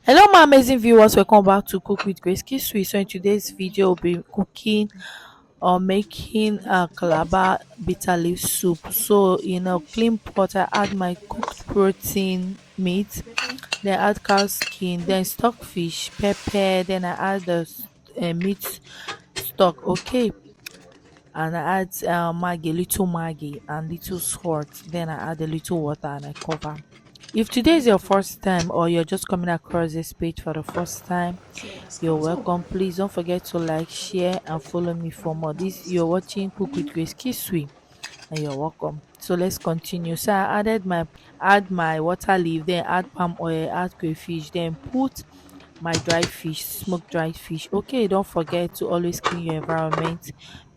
Hello, my amazing viewers. Welcome back to Cook with Grace Kisui. So, in today's video, we'll be cooking or making a Calabar bitter leaf soup. So, in a clean pot, I add my cooked protein meat, then add cow skin, then stockfish, pepper, then I add the meat stock. Okay, and I add Maggi, little Maggi, and little salt. Then I add a little water and I cover. If today is your first time or you're just coming across this page for the first time, you're welcome. Please don't forget to like, share, and follow me for more. This you're watching Cook with Grace Kisui, and you're welcome. So let's continue. So I add my water leaf, then add palm oil, add crayfish, then put my dried fish, smoked dried fish. Okay, don't forget to always clean your environment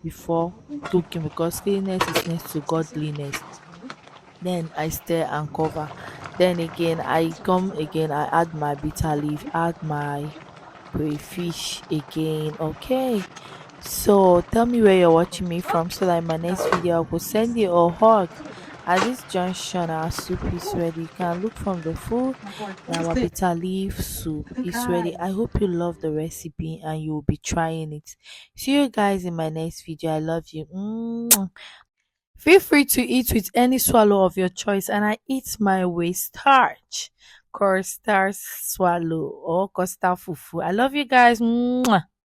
before cooking because cleanliness is next to godliness. Then I stir and cover. Then again, I add my bitter leaf, add my crayfish again. Okay. So tell me where you're watching me from so that in my next video I will send you a hug. At this junction, our soup is ready. You can look from the food and our bitter leaf soup is ready. I hope you love the recipe and you will be trying it. See you guys in my next video. I love you. Feel free to eat with any swallow of your choice, and I eat my way starch, star swallow or costa fufu. I love you guys. Mwah.